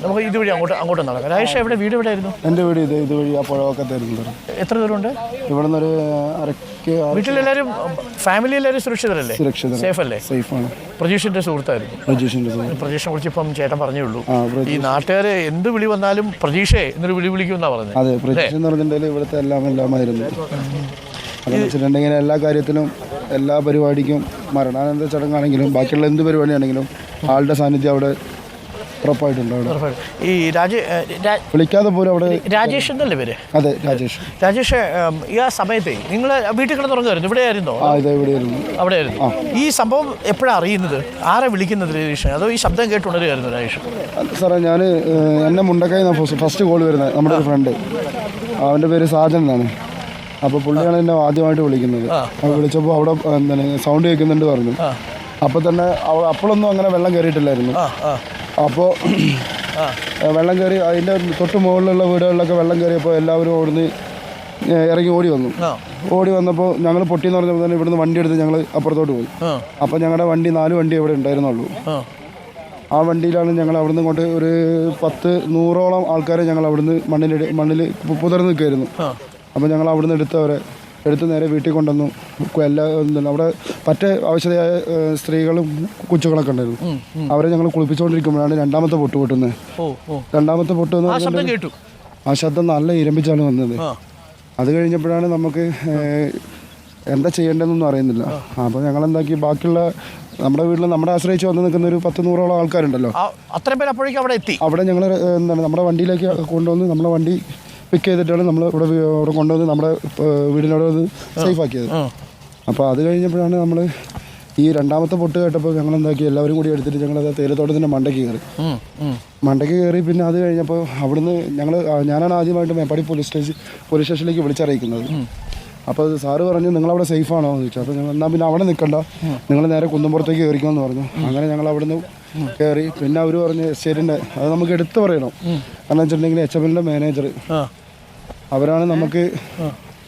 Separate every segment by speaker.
Speaker 1: നമുക്ക് ഇതുവഴി അങ്ങോട്ട് നടക്കാം. രാജേഷ് എവിടെ വീട് എവിടെയായിരുന്നു?
Speaker 2: എൻ്റെ വീട് ഇതുവഴി ആ പുഴവക്കത്തായിരുന്നു.
Speaker 1: എത്ര ദൂരമുണ്ട്
Speaker 2: ഇവിടെ നിന്നൊരു
Speaker 1: വീട്ടിലെല്ലാവരും ഫാമിലി എല്ലാവരും സുരക്ഷിതരല്ലേ? സേഫ് അല്ലേ?
Speaker 2: സേഫാണ്.
Speaker 1: പ്രജീഷിന്റെ സുഹൃത്തായിരുന്നു. പ്രജീഷിനെ കുറിച്ച് ഇപ്പം ചേട്ടൻ പറഞ്ഞേ ഉള്ളൂ. ഈ നാട്ടുകാര് എന്ത് വിളി വന്നാലും പ്രജീഷേ എന്നൊരു വിളിക്കുമെന്നാ പറഞ്ഞത്.
Speaker 2: അതെ, പ്രജീഷ് എന്ന് പറഞ്ഞിട്ടുണ്ടെങ്കിൽ ഇവിടുത്തെ എല്ലാമായിരുന്നു. അതെന്ന് വെച്ചിട്ടുണ്ടെങ്കിൽ എല്ലാ കാര്യത്തിലും എല്ലാ പരിപാടിക്കും മരണാനന്തര ചടങ്ങാണെങ്കിലും ബാക്കിയുള്ള എന്ത് പരിപാടിയാണെങ്കിലും ആളുടെ സാന്നിധ്യം അവിടെ ഉറപ്പായിട്ടുണ്ട്. അവിടെ
Speaker 1: ഈ
Speaker 2: വിളിക്കാതെ പോലും അവിടെ
Speaker 1: രാജേഷ് എന്നല്ലേ പേര്?
Speaker 2: അതെ,
Speaker 1: രാജേഷ് ഈ ആ സമയത്തെ നിങ്ങൾ വീട്ടിൽ കിടന്നുറങ്ങുമായിരുന്നു? ഇവിടെ ആയിരുന്നോ? അവിടെ ആയിരുന്നു. ഈ സംഭവം എപ്പോഴാണ് അറിയുന്നത്? ആരെ വിളിക്കുന്നത് രജീഷ്? അതോ ഈ ശബ്ദം കേട്ട് ഉണരുമായിരുന്നു രാജേഷ്?
Speaker 2: സാറേ, ഞാൻ എന്നെ മുണ്ടക്കായി ഫസ്റ്റ് കോൾ വരുന്നത് നമ്മുടെ ഒരു ഫ്രണ്ട്, അവൻ്റെ പേര് സാജൻ എന്നാണ്. അപ്പോൾ പുള്ളിയാണ് എന്നെ ആദ്യമായിട്ട് വിളിക്കുന്നത്. അപ്പോൾ വിളിച്ചപ്പോൾ അവിടെ എന്താണ് സൗണ്ട് കേൾക്കുന്നുണ്ട് പറഞ്ഞു. അപ്പോൾ തന്നെ അപ്പോഴൊന്നും അങ്ങനെ വെള്ളം കയറിയിട്ടില്ലായിരുന്നു. അപ്പോൾ വെള്ളം കയറി അതിൻ്റെ തൊട്ട് മുകളിലുള്ള വീടുകളിലൊക്കെ വെള്ളം കയറിയപ്പോൾ എല്ലാവരും ഓടുന്ന് ഇറങ്ങി ഓടി വന്നപ്പോൾ ഞങ്ങൾ പൊട്ടിയെന്ന് പറഞ്ഞപ്പോൾ തന്നെ ഇവിടുന്ന് വണ്ടി എടുത്ത് ഞങ്ങൾ അപ്പുറത്തോട്ട് പോയി. അപ്പോൾ ഞങ്ങളുടെ 4 വണ്ടി ഇവിടെ ഉണ്ടായിരുന്നുള്ളൂ. ആ വണ്ടിയിലാണ് ഞങ്ങൾ അവിടുന്ന് കൊണ്ട് ഒരു 100-100ഓളം ആൾക്കാരെ ഞങ്ങൾ അവിടുന്ന് മണ്ണിൽ പുതർന്ന് നിൽക്കുമായിരുന്നു. അപ്പോൾ ഞങ്ങൾ അവിടുന്ന് എടുത്ത് നേരെ വീട്ടിൽ കൊണ്ടുവന്നു. അവിടെ മറ്റേ ആവശ്യതയായ സ്ത്രീകളും കൊച്ചുകളൊക്കെ ഉണ്ടായിരുന്നു. അവരെ ഞങ്ങൾ കുളിപ്പിച്ചുകൊണ്ടിരിക്കുമ്പോഴാണ് രണ്ടാമത്തെ പൊട്ട് പൊട്ടുന്നത്. രണ്ടാമത്തെ പൊട്ട് എന്ന് പറഞ്ഞാൽ ആ ശബ്ദം നല്ല ഇരമ്പിച്ചാണ് വന്നത്. അത് കഴിഞ്ഞപ്പോഴാണ് നമുക്ക് എന്താ ചെയ്യേണ്ടതെന്നൊന്നും അറിയുന്നില്ല. അപ്പോൾ ഞങ്ങൾ എന്താക്കി, ബാക്കിയുള്ള നമ്മുടെ വീട്ടിൽ നമ്മുടെ ആശ്രയിച്ച് വന്ന് നിൽക്കുന്ന ഒരു 10-100ഓളം ആൾക്കാരുണ്ടല്ലോ, അവിടെ ഞങ്ങൾ എന്താണ് നമ്മുടെ വണ്ടിയിലേക്ക് കൊണ്ടുവന്ന് നമ്മുടെ വണ്ടി പിക്ക് ചെയ്തിട്ടാണ് നമ്മൾ ഇവിടെ കൊണ്ടുവന്ന് നമ്മുടെ വീടിനോട് സേഫ് ആക്കിയത്. അപ്പോൾ അത് കഴിഞ്ഞപ്പോഴാണ് നമ്മൾ ഈ രണ്ടാമത്തെ പൊട്ട് കേട്ടപ്പോൾ ഞങ്ങൾ എന്താക്കി, എല്ലാവരും കൂടി എടുത്തിട്ട് ഞങ്ങളത് തേയിലത്തോട്ടത്തിൻ്റെ മണ്ടയ്ക്ക് കയറി. പിന്നെ അത് കഴിഞ്ഞപ്പോൾ അവിടുന്ന് ഞാനാണ് ആദ്യമായിട്ട് മേപ്പാടി പോലീസ് സ്റ്റേഷനിലേക്ക് വിളിച്ചറിയിക്കുന്നത്. അപ്പോൾ സാറ് പറഞ്ഞു, നിങ്ങളവിടെ സേഫാണോ എന്ന് ചോദിച്ചു. അപ്പോൾ ഞങ്ങൾ എന്നാൽ പിന്നെ അവിടെ നിൽക്കണ്ട, നിങ്ങൾ നേരെ കുന്നുംപുറത്തേക്ക് കയറിക്കുമെന്ന് പറഞ്ഞു. അങ്ങനെ ഞങ്ങൾ അവിടുന്ന് കയറി. പിന്നെ അവർ പറഞ്ഞ് എസ്റ്റേറ്റിൻ്റെ അത് നമുക്ക് എടുത്ത് പറയണം, കാരണം വെച്ചിട്ടുണ്ടെങ്കിൽ HMLൻ്റെ മാനേജർ അവരാണ് നമുക്ക്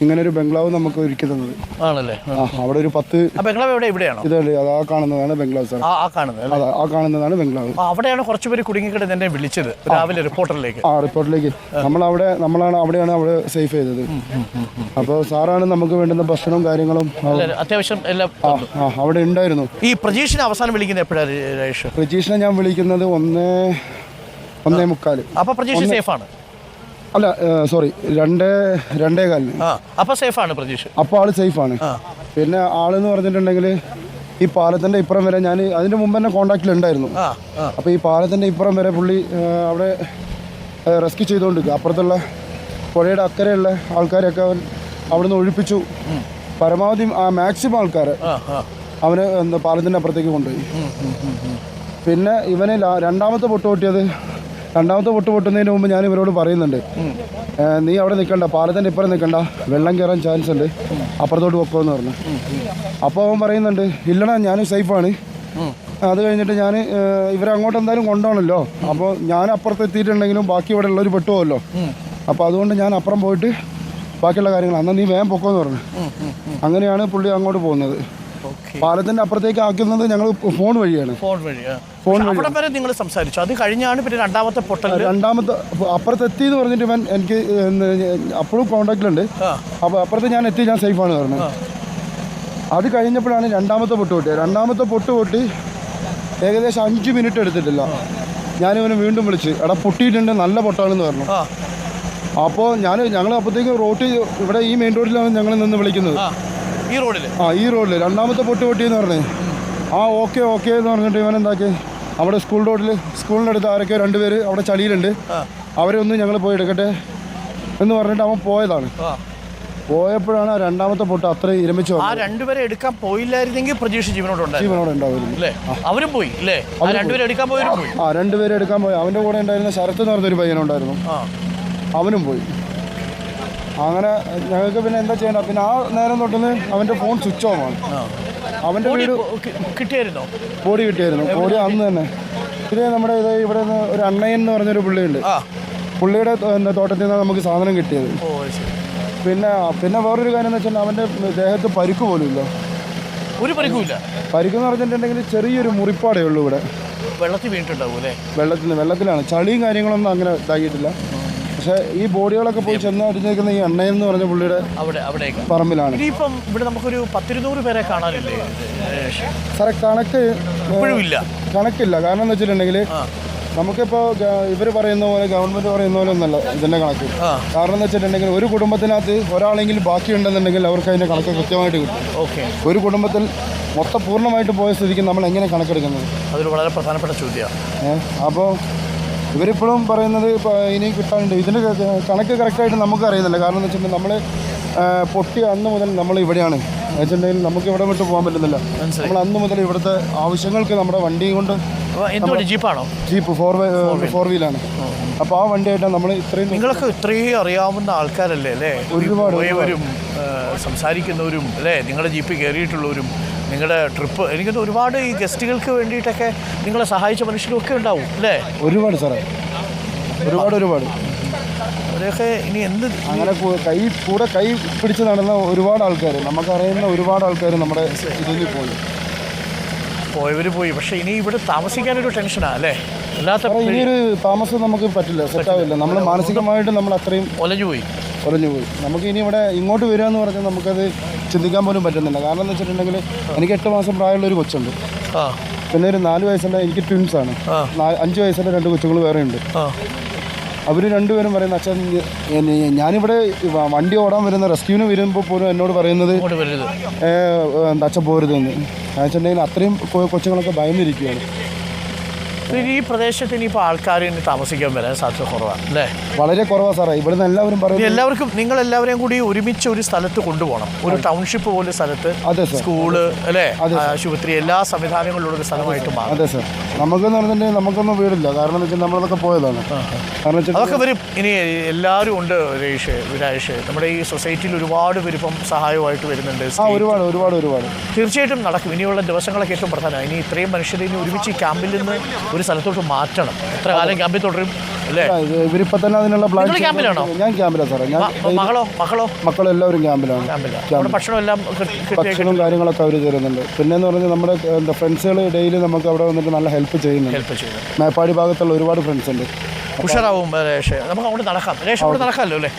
Speaker 2: ഇങ്ങനെ ഒരു ബംഗ്ലാവ് നമുക്ക് ഒരുക്കി തന്നത്.
Speaker 1: ആണല്ലേ?
Speaker 2: അവിടെ ഒരു 10 ഇതല്ലേ, അത് ആ കാണുന്നതാണ് ബംഗ്ലാവ് സാർ. ആ കാണുന്നതാണ് ബംഗ്ലാവ്.
Speaker 1: അവിടെയാണ് കുറച്ചുപേര് കുടുങ്ങിക്കിടന്ന് എന്നെ വിളിച്ചത് രാവിലെ റിപ്പോർട്ടറിലേക്ക്.
Speaker 2: അവിടെയാണ് അവിടെ സേഫ് ചെയ്തത്. അപ്പോൾ സാറാണ് നമുക്ക് വേണ്ടുന്ന ഭക്ഷണവും കാര്യങ്ങളും
Speaker 1: അത്യാവശ്യം എല്ലാം
Speaker 2: അവിടെ ഉണ്ടായിരുന്നു.
Speaker 1: ഈ പ്രജീഷിനെ അവസാനം വിളിക്കുന്നത് എപ്പോഴാണ് രാജേഷ്?
Speaker 2: പ്രജീഷിനെ ഞാൻ വിളിക്കുന്നത് 1:45.
Speaker 1: അപ്പോൾ പ്രജീഷ് സേഫാണ്?
Speaker 2: അല്ല, സോറി, 2:15.
Speaker 1: അപ്പോൾ സേഫാണ് പ്രജീഷ്?
Speaker 2: അപ്പോൾ ആള് സേഫാണ്. പിന്നെ ആളെന്ന് പറഞ്ഞിട്ടുണ്ടെങ്കിൽ ഈ പാലത്തിൻ്റെ ഇപ്പുറം വരെ ഞാൻ അതിൻ്റെ മുമ്പ് തന്നെ കോൺടാക്റ്റിലുണ്ടായിരുന്നു. അപ്പോൾ ഈ പാലത്തിൻ്റെ ഇപ്പുറം വരെ പുള്ളി അവിടെ റെസ്ക്യൂ ചെയ്തുകൊണ്ടിരിക്കുക. അപ്പുറത്തുള്ള പുഴയുടെ അക്കരെയുള്ള ആൾക്കാരെയൊക്കെ അവൻ അവിടുന്ന് ഒഴിപ്പിച്ചു. പരമാവധി മാക്സിമം ആൾക്കാരെ അവന് പാലത്തിൻ്റെ അപ്പുറത്തേക്ക് കൊണ്ടുപോയി. പിന്നെ ഇവന് രണ്ടാമത്തെ പൊട്ട് പൊട്ടുന്നതിന് മുമ്പ് ഞാൻ ഇവരോട് പറയുന്നുണ്ട്, നീ അവിടെ നിൽക്കണ്ട, പാലത്തിൻ്റെ ഇപ്പുറം നിൽക്കണ്ട, വെള്ളം കയറാൻ ചാൻസ് ഉണ്ട്, അപ്പുറത്തോട്ട് പൊക്കോന്ന് പറഞ്ഞു. അപ്പോൾ അവൻ പറയുന്നുണ്ട്, ഇല്ലടാ ഞാൻ സേഫാണ്. അത് കഴിഞ്ഞിട്ട് ഞാൻ ഇവരെ അങ്ങോട്ട് എന്തായാലും കൊണ്ടുപോകണമല്ലോ, അപ്പോൾ ഞാൻ അപ്പുറത്ത് എത്തിയിട്ടുണ്ടെങ്കിലും ബാക്കി ഇവിടെ ഉള്ളവർ പെട്ടുപോകല്ലോ, അപ്പോൾ അതുകൊണ്ട് ഞാൻ അപ്പുറം പോയിട്ട് ബാക്കിയുള്ള കാര്യങ്ങൾ എന്നാൽ നീ വേഗം പൊക്കോന്ന് പറഞ്ഞു. അങ്ങനെയാണ് പുള്ളി അങ്ങോട്ട് പോകുന്നത്. പാലത്തിന്റെ അപ്പുറത്തേക്ക് ആക്കുന്നത് ഞങ്ങൾ ഫോൺ വഴിയാണ്.
Speaker 1: നിങ്ങൾ സംസാരിച്ചു, അത് കഴിഞ്ഞാണ് പിന്നെ രണ്ടാമത്തെ
Speaker 2: അപ്പുറത്തെത്തി എന്ന് പറഞ്ഞിട്ട് ഇവൻ എനിക്ക് അപ്പോഴും കോണ്ടാക്റ്റിലുണ്ട്. അപ്പോൾ അപ്പുറത്ത് ഞാൻ സേഫാണ് പറഞ്ഞത്. അത് കഴിഞ്ഞപ്പോഴാണ് രണ്ടാമത്തെ പൊട്ട് പൊട്ടി ഏകദേശം 5 മിനിറ്റ് എടുത്തിട്ടില്ല. ഞാനിവനെ വീണ്ടും വിളിച്ച്, എടാ പൊട്ടിയിട്ടുണ്ട്, നല്ല പൊട്ടാണെന്ന് പറഞ്ഞു. അപ്പോൾ ഞങ്ങൾ അപ്പോഴത്തേക്ക് റോട്ടിൽ ഇവിടെ ഈ മെയിൻ റോഡിലാണ് ഞങ്ങൾ നിന്ന് വിളിക്കുന്നത്. ഈ റോഡിൽ രണ്ടാമത്തെ പൊട്ടി എന്ന് പറഞ്ഞേ. ഓക്കെ എന്ന് പറഞ്ഞിട്ട് ഇവൻ എന്താക്കി, അവിടെ സ്കൂളിൻ്റെ അടുത്ത് ആരൊക്കെ 2 പേര് അവിടെ ചളിയിലുണ്ട്, അവരെ ഒന്ന് ഞങ്ങൾ പോയി എടുക്കട്ടെ എന്ന് പറഞ്ഞിട്ട് അവൻ പോയതാണ്. പോയപ്പോഴാണ് ആ രണ്ടാമത്തെ പൊട്ട് അത്ര ഇരമിച്ചു.
Speaker 1: ആ 2 പേരെ എടുക്കാൻ പോയില്ലായിരുന്നെങ്കിൽ പ്രജീഷ് ജീവനോട് ഉണ്ടായിരുന്നു. അവരും പോയി അല്ലേ? 2 പേരെ എടുക്കാൻ പോയി.
Speaker 2: 2 പേരെ എടുക്കാൻ പോയി. അവൻ്റെ കൂടെ ഉണ്ടായിരുന്ന ശരത്ത് എന്ന് പറഞ്ഞൊരു പയ്യനുണ്ടായിരുന്നു, അവനും പോയി. അങ്ങനെ ഞങ്ങൾക്ക് പിന്നെ എന്താ ചെയ്യണ്ട. പിന്നെ ആ നേരം തൊട്ടുന്ന് അവൻ്റെ ഫോൺ സ്വിച്ച് ഓഫ് ആണ്. അവൻ്റെ വീട്
Speaker 1: കിട്ടിയായിരുന്നു,
Speaker 2: ബോഡി അന്ന് തന്നെ. ഇത് നമ്മുടെ ഇവിടെ നിന്ന് ഒരു അണ്ണയൻ എന്ന് പറഞ്ഞൊരു പുള്ളിയുണ്ട്, പുള്ളിയുടെ തോട്ടത്തിൽ നിന്നാണ് നമുക്ക് സാധനം കിട്ടിയത്. പിന്നെ വേറൊരു കാര്യം എന്ന് വെച്ചാൽ അവൻ്റെ ദേഹത്ത് പരിക്ക് പോലും ഇല്ല.
Speaker 1: ഒരു പരിക്കുമില്ല.
Speaker 2: പരിക്കെന്ന് പറഞ്ഞിട്ടുണ്ടെങ്കിൽ ചെറിയൊരു മുറിപ്പാടേ ഉള്ളൂ ഇവിടെ.
Speaker 1: വെള്ളത്തിൽ വീണിട്ടുണ്ടാവും അല്ലേ?
Speaker 2: വെള്ളത്തിലാണ്. ചളിയും കാര്യങ്ങളൊന്നും അങ്ങനെ ഇതാക്കിയിട്ടില്ല. പക്ഷേ ഈ ബോഡികളൊക്കെ പോയി ചെന്ന് അടിഞ്ഞേക്കുന്ന ഈ അണ്ണയെന്ന് പറഞ്ഞ പുള്ളിയുടെ
Speaker 1: അവിടേക്ക്
Speaker 2: പറമ്പിലാണ്.
Speaker 1: ഇനിയിപ്പം ഇവിടെ നമുക്കൊരു 10-200 പേരെ കാണാനില്ലേ
Speaker 2: സാറേ? കണക്കില്ല. കാരണം എന്ന് വെച്ചിട്ടുണ്ടെങ്കിൽ നമുക്കിപ്പോൾ ഇവർ പറയുന്ന പോലെ, ഗവൺമെൻറ് പറയുന്ന പോലെ ഒന്നല്ല ഇതിൻ്റെ കണക്ക്. കാരണം എന്ന് വെച്ചിട്ടുണ്ടെങ്കിൽ ഒരു കുടുംബത്തിനകത്ത് ഒരാളെങ്കിലും ബാക്കിയുണ്ടെന്നുണ്ടെങ്കിൽ അവർക്ക് അതിൻ്റെ കണക്ക് കൃത്യമായിട്ട് കിട്ടും. ഒരു കുടുംബത്തിൽ മൊത്തം പൂർണ്ണമായിട്ട് പോയ സ്ഥിതിക്ക് നമ്മൾ എങ്ങനെ കണക്കെടുക്കുന്നത്?
Speaker 1: അതൊരു വളരെ പ്രധാനപ്പെട്ട ചോദ്യമാണ്.
Speaker 2: അപ്പോൾ ഇവരിപ്പോഴും പറയുന്നത് ഇപ്പോൾ ഇനി കിട്ടാനുണ്ട്. ഇതിൻ്റെ കണക്ക് കറക്റ്റായിട്ട് നമുക്ക് അറിയുന്നില്ല. കാരണം എന്ന് വെച്ചിട്ടുണ്ടെങ്കിൽ നമ്മൾ പൊട്ടിയ അന്ന് മുതൽ നമ്മൾ ഇവിടെയാണ് വെച്ചിട്ടുണ്ടെങ്കിൽ നമുക്ക് ഇവിടെ വിട്ട് പോകാൻ പറ്റുന്നില്ല. നമ്മൾ അന്ന് മുതൽ ഇവിടുത്തെ ആവശ്യങ്ങൾക്ക് നമ്മുടെ വണ്ടിയും കൊണ്ട്, ജീപ്പ് 4 വീലാണ്. അപ്പോൾ ആ വണ്ടിയായിട്ടാണ് നമ്മൾ ഇത്രയും.
Speaker 1: നിങ്ങളൊക്കെ ഇത്രയും അറിയാവുന്ന ആൾക്കാരല്ലേ അല്ലേ? ഒരുപാട് സംസാരിക്കുന്നവരും അല്ലേ? നിങ്ങളുടെ ജീപ്പിൽ കയറിയിട്ടുള്ളവരും, നിങ്ങളുടെ ട്രിപ്പ് എനിക്കത് ഒരുപാട് ഈ ഗസ്റ്റുകൾക്ക് വേണ്ടിയിട്ടൊക്കെ നിങ്ങളെ സഹായിച്ച മനുഷ്യരും ഒക്കെ ഉണ്ടാവും അല്ലേ?
Speaker 2: ഒരുപാട് സാറേ, ഒരുപാട്.
Speaker 1: അവരൊക്കെ ഇനി എന്ത്
Speaker 2: അങ്ങനെ കൈ പിടിച്ച് നടന്ന ഒരുപാട് ആൾക്കാർ, നമുക്കറിയുന്ന ഒരുപാട് ആൾക്കാർ നമ്മുടെ ഇതിൽ
Speaker 1: പോയവർ പോയി. പക്ഷേ ഇനി ഇവിടെ താമസിക്കാനൊരു ടെൻഷനാണ് അല്ലേ? അല്ലാത്ത
Speaker 2: ഇനിയൊരു താമസം നമുക്ക് പറ്റില്ല, സെറ്റാവില്ല. നമ്മൾ മാനസികമായിട്ട് നമ്മൾ അത്രയും
Speaker 1: ഒലഞ്ഞു പോയി.
Speaker 2: നമുക്ക് ഇനി ഇവിടെ ഇങ്ങോട്ട് വരിക എന്ന് പറഞ്ഞാൽ നമുക്കത് ചിന്തിക്കാൻ പോലും പറ്റുന്നില്ല. കാരണം എന്ന് വെച്ചിട്ടുണ്ടെങ്കിൽ എനിക്ക് 8 മാസം പ്രായമുള്ളൊരു കൊച്ചുണ്ട്. പിന്നെ ഒരു 4 വയസ്സുള്ള എനിക്ക് ട്വിൻസാണ്. 5 വയസ്സുള്ള 2 കൊച്ചുങ്ങൾ വേറെ ഉണ്ട്. അവർ രണ്ടുപേരും പറയുന്നത്, അച്ഛൻ ഞാനിവിടെ വണ്ടി ഓടാൻ വരുന്ന റെസ്ക്യൂവിന് വരുമ്പോൾ പോലും എന്നോട് പറയുന്നത് അച്ഛൻ പോരുതെന്ന്. വെച്ചിട്ടുണ്ടെങ്കിൽ അത്രയും കൊച്ചുങ്ങളൊക്കെ ഭയന്നിരിക്കുകയാണ്.
Speaker 1: ഈ പ്രദേശത്ത് ഇനിയിപ്പോൾ ആൾക്കാർ ഇനി താമസിക്കാൻ വരാൻ സാധ്യത കുറവാണ് അല്ലേ?
Speaker 2: വളരെ കുറവാണ് സാറേ. ഇവിടുന്ന് എല്ലാവരും
Speaker 1: എല്ലാവർക്കും നിങ്ങളെല്ലാവരെയും കൂടി ഒരുമിച്ച് ഒരു സ്ഥലത്ത് കൊണ്ടുപോകണം. ഒരു ടൗൺഷിപ്പ് പോലെ സ്ഥലത്ത്, സ്കൂള് അല്ലേ, ആശുപത്രി, എല്ലാ സംവിധാനങ്ങളുള്ള ഒരു സ്ഥലമായിട്ട് മാറും.
Speaker 2: അതെ സാർ. നമുക്കെന്ന് പറഞ്ഞിട്ടുണ്ടെങ്കിൽ നമുക്കൊന്നും വീടില്ല. കാരണം എന്ന് വെച്ചാൽ നമ്മളതൊക്കെ പോയതാണ്.
Speaker 1: അതൊക്കെ വരും. ഇനി എല്ലാവരും ഉണ്ട് വിരാജ്. നമ്മുടെ ഈ സൊസൈറ്റിയിൽ ഒരുപാട് പേര് ഇപ്പം സഹായമായിട്ട് വരുന്നുണ്ട്.
Speaker 2: ഒരുപാട്
Speaker 1: തീർച്ചയായിട്ടും നടക്കും. ഇനിയുള്ള ദിവസങ്ങളൊക്കെ ഏറ്റവും പ്രധാനമാണ്. ഇനി ഇത്രയും മനുഷ്യരെ ഇനി ഒരുമിച്ച് ഈ ക്യാമ്പിൽ നിന്ന് ഒരു സ്ഥലത്തോട്ട് മാറ്റണം. എത്ര കാലം ക്യാമ്പിൽ തുടരും അല്ലേ?
Speaker 2: ഇവരിപ്പോൾ തന്നെ അതിനുള്ള പ്ലാൻ.
Speaker 1: ക്യാമ്പിലാണോ?
Speaker 2: ഞാൻ ക്യാമ്പിലാണ് സാറേ. മക്കളെല്ലാവരും ക്യാമ്പിലാണ്. ഭക്ഷണവും കാര്യങ്ങളൊക്കെ അവർ തരുന്നുണ്ട്. പിന്നെന്ന് പറഞ്ഞാൽ നമ്മുടെ ഫ്രണ്ട്സുകൾ ഡെയിലി നമുക്ക് അവിടെ വന്നിട്ട് നല്ല ഹെൽപ്പ് ചെയ്യുന്നുണ്ട്. മേപ്പാടി ഭാഗത്തുള്ള ഒരുപാട് ഫ്രണ്ട്സ് ഉണ്ട്.
Speaker 1: ഉഷാറാവും. നമുക്ക് അവിടെ നടക്കാം. നടക്കാമല്ലോ അല്ലേ?